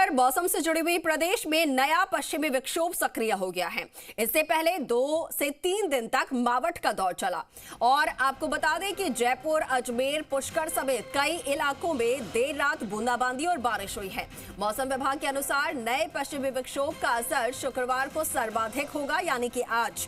खबर मौसम से जुड़ी हुई। प्रदेश में नया पश्चिमी विक्षोभ सक्रिय हो गया है। इससे पहले 2 से 3 दिन तक मावठ का दौर चला और आपको बता दें कि जयपुर, अजमेर, पुष्कर समेत कई इलाकों में देर रात बूंदाबांदी और बारिश हुई है। मौसम विभाग के अनुसार नए पश्चिमी विक्षोभ का असर शुक्रवार को सर्वाधिक होगा, यानी कि आज,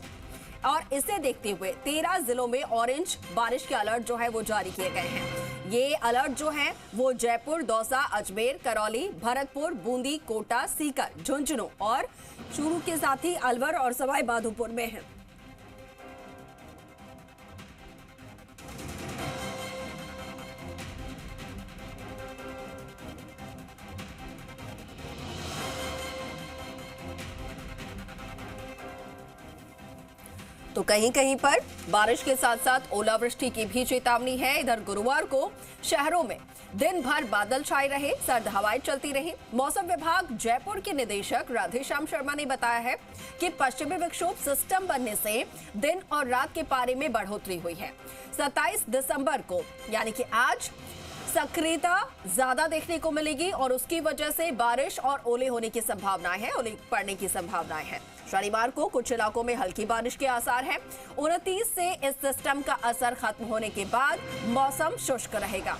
और इसे देखते हुए 13 जिलों में ऑरेंज बारिश के अलर्ट जो है वो जारी किए गए हैं। ये अलर्ट जो है वो जयपुर, दौसा, अजमेर, करौली, भरतपुर, बूंदी, कोटा, सीकर, झुंझुनू और चूरू के साथ ही अलवर और सवाई माधोपुर में है। तो कहीं कहीं पर बारिश के साथ साथ ओलावृष्टि की भी चेतावनी है। इधर गुरुवार को शहरों में दिन भर बादल छाए रहे, सर्द हवाएं चलती रही। मौसम विभाग जयपुर के निदेशक राधेश्याम शर्मा ने बताया है कि पश्चिमी विक्षोभ सिस्टम बनने से दिन और रात के पारे में बढ़ोतरी हुई है। 27 दिसंबर को यानी कि आज सक्रियता ज्यादा देखने को मिलेगी और उसकी वजह से बारिश और ओले होने की संभावनाएं हैं, ओले पड़ने की संभावनाएं हैं। शनिवार को कुछ इलाकों में हल्की बारिश के आसार हैं। 29 से इस सिस्टम का असर खत्म होने के बाद मौसम शुष्क रहेगा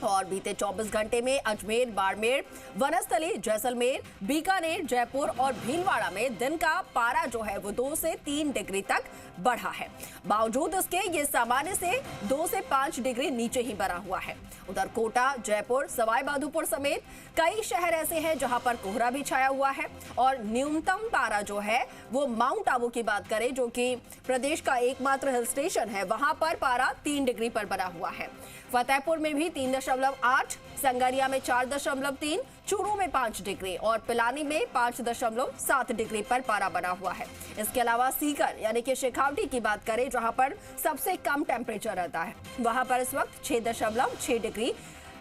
और बीते 24 घंटे में अजमेर, बाड़मेर, वनस्थली, जैसलमेर, बीकानेर, जयपुर और भीलवाड़ा में दिन का पारा जो है वो 2 से 3 डिग्री तक बढ़ा है। बावजूद इसके ये सामान्य से 2 से 5 डिग्री नीचे ही बना हुआ है। उधर कोटा, जयपुर, सवाई माधोपुर समेत कई शहर ऐसे हैं जहां पर कोहरा भी छाया हुआ है और न्यूनतम पारा जो है वो माउंट आबू की बात करें, जो कि प्रदेश का एकमात्र हिल स्टेशन है, वहां पर पारा 3 डिग्री पर बना हुआ है। फतेहपुर में भी 3.8, संगरिया में 4.3, चूरू में 5 डिग्री और पिलानी में 5.7 डिग्री पर पारा बना हुआ है। इसके अलावा सीकर यानी कि शेखावटी की बात करें, जहां पर सबसे कम टेम्परेचर रहता है, वहां पर इस वक्त 6.6 डिग्री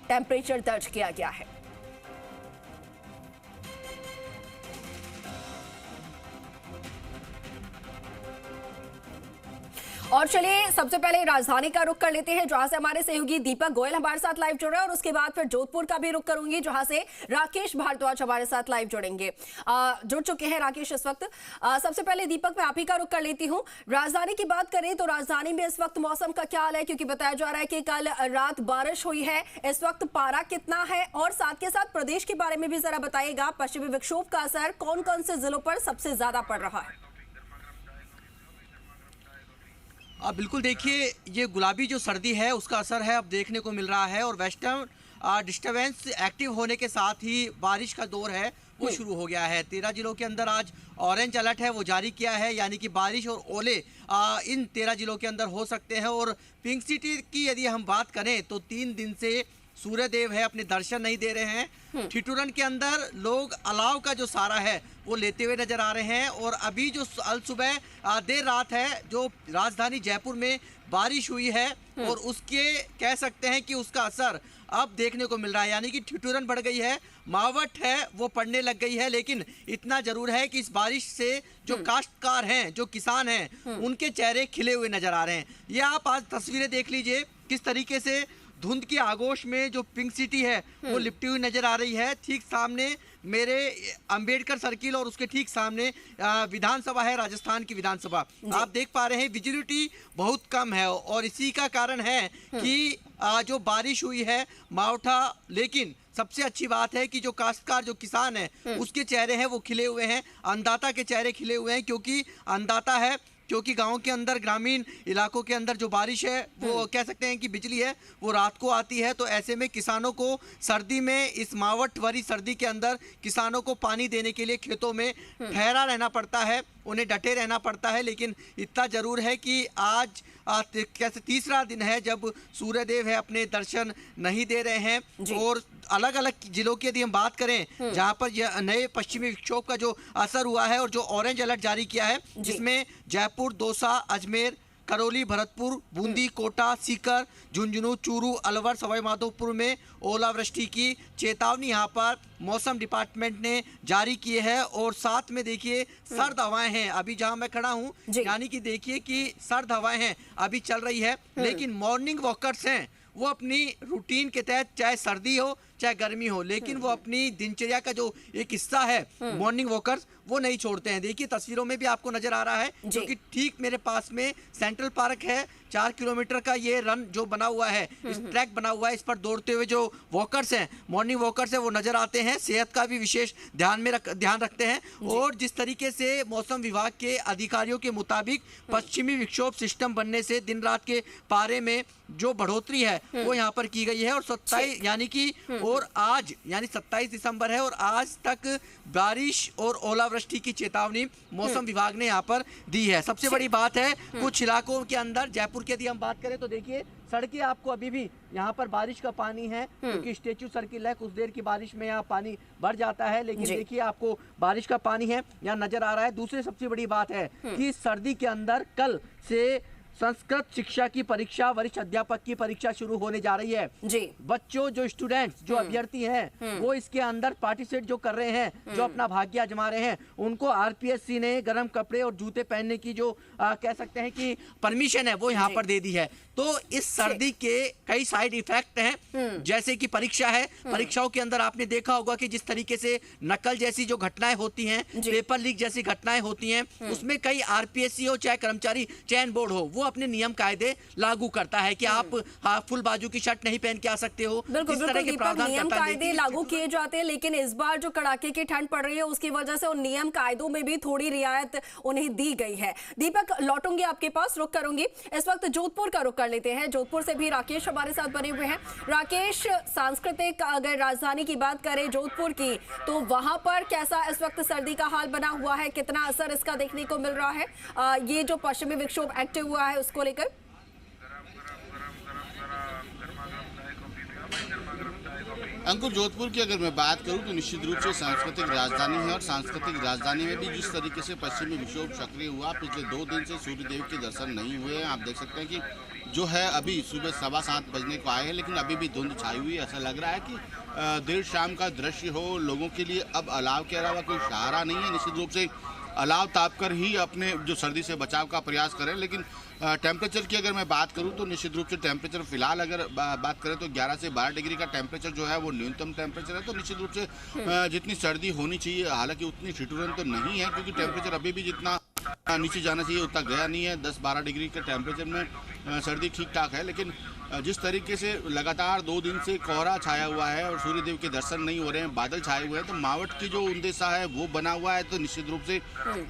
टेम्परेचर दर्ज किया गया है। और चलिए सबसे पहले राजधानी का रुख कर लेते हैं, जहां से हमारे सहयोगी दीपक गोयल हमारे साथ लाइव जुड़ रहे हैं और उसके बाद फिर जोधपुर का भी रुख करूंगी, जहां से राकेश भारद्वाज हमारे साथ लाइव जुड़ेंगे। जुड़ चुके हैं राकेश इस वक्त। सबसे पहले दीपक, मैं आप ही का रुख कर लेती हूं। राजधानी की बात करें तो राजधानी में इस वक्त मौसम का क्या हाल है, क्योंकि बताया जा रहा है कि कल रात बारिश हुई है। इस वक्त पारा कितना है और साथ के साथ प्रदेश के बारे में भी जरा बताइएगा, पश्चिमी विक्षोभ का असर कौन कौन से जिलों पर सबसे ज्यादा पड़ रहा है? बिल्कुल, देखिए ये गुलाबी जो सर्दी है उसका असर है अब देखने को मिल रहा है और वेस्टर्न डिस्टर्बेंस एक्टिव होने के साथ ही बारिश का दौर है वो शुरू हो गया है। 13 जिलों के अंदर आज ऑरेंज अलर्ट है वो जारी किया है, यानी कि बारिश और ओले इन 13 जिलों के अंदर हो सकते हैं। और पिंक सिटी की यदि हम बात करें तो 3 दिन से सूर्यदेव है अपने दर्शन नहीं दे रहे हैं। ठिठुरन के अंदर लोग अलाव का जो सारा है वो लेते हुए नजर आ रहे हैं और अभी जो अल सुबह देर रात है जो राजधानी जयपुर में बारिश हुई है और उसके कह सकते हैं कि उसका असर अब देखने को मिल रहा है, यानी कि ठिठुरन बढ़ गई है, मावट है वो पड़ने लग गई है। लेकिन इतना जरूर है कि इस बारिश से जो काश्तकार हैं, जो किसान हैं, उनके चेहरे खिले हुए नजर आ रहे हैं। ये आप आज तस्वीरें देख लीजिए किस तरीके से धुंध की आगोश में जो पिंक सिटी है वो लिपटी हुई नजर आ रही है। ठीक सामने मेरे अंबेडकर सर्किल और उसके ठीक सामने विधानसभा है, राजस्थान की विधानसभा। आप देख पा रहे हैं विजिबिलिटी बहुत कम है और इसी का कारण है कि जो बारिश हुई है मावठा, लेकिन सबसे अच्छी बात है कि जो काश्तकार, जो किसान है, उसके चेहरे हैं वो खिले हुए हैं, अन्नदाता के चेहरे खिले हुए हैं, क्योंकि अन्नदाता है, क्योंकि गांव के अंदर, ग्रामीण इलाकों के अंदर जो बारिश है वो कह सकते हैं कि बिजली है वो रात को आती है। तो ऐसे में किसानों को सर्दी में, इस मावट भरी सर्दी के अंदर किसानों को पानी देने के लिए खेतों में ठहरा रहना पड़ता है, उन्हें डटे रहना पड़ता है। लेकिन इतना जरूर है कि आज कैसे तीसरा दिन है जब सूर्यदेव है अपने दर्शन नहीं दे रहे हैं। और अलग अलग जिलों की यदि हम बात करें जहां पर यह नए पश्चिमी विक्षोभ का जो असर हुआ है और जो ऑरेंज अलर्ट जारी किया है, जिसमें जयपुर, दौसा, अजमेर, करौली, भरतपुर, बूंदी, कोटा, सीकर, झुंझुनू, चूरू, अलवर, सवाई माधोपुर में ओलावृष्टि की चेतावनी यहाँ पर मौसम डिपार्टमेंट ने जारी की है। और साथ में देखिए सर्द हवाएं हैं अभी जहाँ मैं खड़ा हूँ, यानी कि देखिए कि सर्द हवाएं हैं अभी चल रही है। लेकिन मॉर्निंग वॉकर्स हैं वो अपनी रूटीन के तहत, चाहे सर्दी हो चाहे गर्मी हो, लेकिन वो अपनी दिनचर्या का जो एक हिस्सा है मॉर्निंग वॉकर्स वो नहीं छोड़ते हैं। देखिए तस्वीरों में भी आपको नजर आ रहा है, क्योंकि ठीक मेरे पास में सेंट्रल पार्क है, 4 किलोमीटर का ये रन जो बना हुआ है, इस ट्रैक बना हुआ है, इस पर दौड़ते हुए जो वॉकर्स हैं, मॉर्निंग वॉकर्स हैं, वो नजर आते हैं। सेहत का भी विशेष ध्यान रखते हैं। और जिस तरीके से मौसम विभाग के अधिकारियों के मुताबिक पश्चिमी विक्षोभ सिस्टम बनने से दिन रात के पारे में जो बढ़ोतरी है वो यहाँ पर की गई है। और 27 यानी कि और आज यानी 27 दिसंबर है और आज तक बारिश और ओलावृष्टि की चेतावनी मौसम विभाग ने यहाँ पर दी है। सबसे बड़ी बात है कुछ इलाकों के अंदर, जयपुर की यदि हम बात करें तो देखिए सड़कें आपको अभी भी यहाँ पर बारिश का पानी है, क्योंकि स्टेच्यू सर्किल है, कुछ देर की बारिश में यहाँ पानी बढ़ जाता है, लेकिन देखिए आपको बारिश का पानी है यहाँ नजर आ रहा है। दूसरी सबसे बड़ी बात है कि सर्दी के अंदर कल से संस्कृत शिक्षा की परीक्षा, वरिष्ठ अध्यापक की परीक्षा शुरू होने जा रही है जी। बच्चों, जो स्टूडेंट्स, जो अभ्यर्थी हैं, वो इसके अंदर पार्टिसिपेट जो कर रहे हैं, जो अपना भाग्य आजमा रहे हैं, उनको आरपीएससी ने गर्म कपड़े और जूते पहनने की जो कह सकते हैं कि परमिशन है वो यहाँ पर दे दी है। तो इस सर्दी के कई साइड इफेक्ट हैं, जैसे कि परीक्षा है, परीक्षाओं के अंदर आपने देखा होगा कि जिस तरीके से नकल जैसी जो घटनाएं होती हैं, पेपर लीक जैसी घटनाएं होती हैं, उसमें कई आरपीएससी हो चाहे कर्मचारी चयन बोर्ड हो, वो अपने नियम कायदे लागू करता है कि आप फुल बाजू की शर्ट नहीं पहन के आ सकते हो। बिल्कुल नियम कायदे लागू किए जाते हैं, लेकिन इस बार जो कड़ाके की ठंड पड़ रही है उसकी वजह से उन नियम कायदों में भी थोड़ी रियायत उन्हें दी गई है। दीपक, लौटूंगी आपके पास, रुक करूंगी। इस वक्त जोधपुर का रुख कर लेते हैं। जोधपुर से भी राकेश हमारे साथ बने हुए हैं। राकेश, सांस्कृतिक अगर राजधानी की बात करें जोधपुर की, तो वहां पर कैसा इस वक्त सर्दी का हाल बना हुआ है, कितना असर इसका देखने को मिल रहा है, ये जो पश्चिमी विक्षोभ एक्टिव हुआ है उसको लेकर? अंकुर, जोधपुर की अगर मैं बात करूं तो निश्चित रूप से सांस्कृतिक राजधानी है और सांस्कृतिक राजधानी में भी जिस तरीके से पश्चिमी विक्षोभ सक्रिय हुआ, पिछले 2 दिन से सूर्यदेव के दर्शन नहीं हुए हैं। आप देख सकते हैं कि जो है अभी सुबह 7:15 बजने को आए हैं, लेकिन अभी भी धुंध छाई हुई है। ऐसा लग रहा है कि देर शाम का दृश्य हो, लोगों के लिए अब अलाव के अलावा कोई सहारा नहीं है। निश्चित रूप से अलाव ताप कर ही अपने जो सर्दी से बचाव का प्रयास करें। लेकिन टेम्परेचर की अगर मैं बात करूं तो निश्चित रूप से टेम्परेचर फिलहाल अगर बात करें तो 11 से 12 डिग्री का टेम्परेचर जो है वो न्यूनतम टेम्परेचर है। तो निश्चित रूप से जितनी सर्दी होनी चाहिए, हालांकि उतनी ठिठुरन तो नहीं है, क्योंकि टेम्परेचर अभी भी जितना नीचे जाना चाहिए उतना गया नहीं है। 10-12 डिग्री के टेम्परेचर में सर्दी ठीक ठाक है। लेकिन जिस तरीके से लगातार 2 दिन से कोहरा छाया हुआ है और सूर्यदेव के दर्शन नहीं हो रहे हैं, बादल छाए हुए हैं, तो मावठ की जो उंदेशा है वो बना हुआ है। तो निश्चित रूप से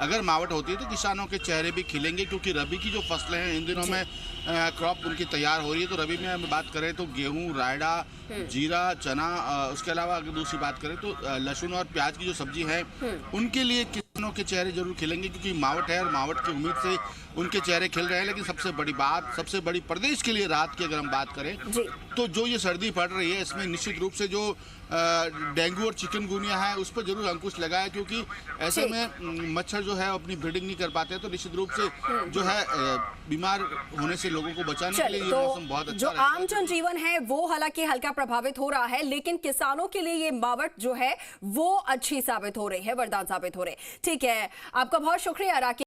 अगर मावठ होती है तो किसानों के चेहरे भी खिलेंगे, क्योंकि रबी की जो फसलें हैं इन दिनों में क्रॉप उनकी तैयार हो रही है। तो रबी में हम बात करें तो गेहूँ, रायडा, जीरा, चना, उसके अलावा अगर दूसरी बात करें तो लहसुन और प्याज की जो सब्जी है उनके लिए किसानों के चेहरे जरूर खिलेंगे, क्योंकि मावठ है और मावठ की उम्मीद से उनके चेहरे खिल रहे हैं। लेकिन सबसे बड़ी बात, सबसे बड़ी प्रदेश के लिए राहत की अगर हम बात करें तो जो ये सर्दी पड़ रही है इसमें निश्चित रूप से जो डेंगू और चिकनगुनिया है उस पर जरूर अंकुश लगा है, क्योंकि ऐसे में मच्छर जो है अपनी ब्रीडिंग नहीं कर पाते। तो निश्चित रूप से जो है बीमार होने से लोगों को बचाने के लिए ये मौसम बहुत अच्छा जो आम जनजीवन है वो हालांकि हल्का प्रभावित हो रहा है, लेकिन किसानों के लिए ये मावठ जो है वो अच्छी साबित हो रही है, वरदान साबित हो रही है। ठीक है, आपका बहुत शुक्रिया राकेश।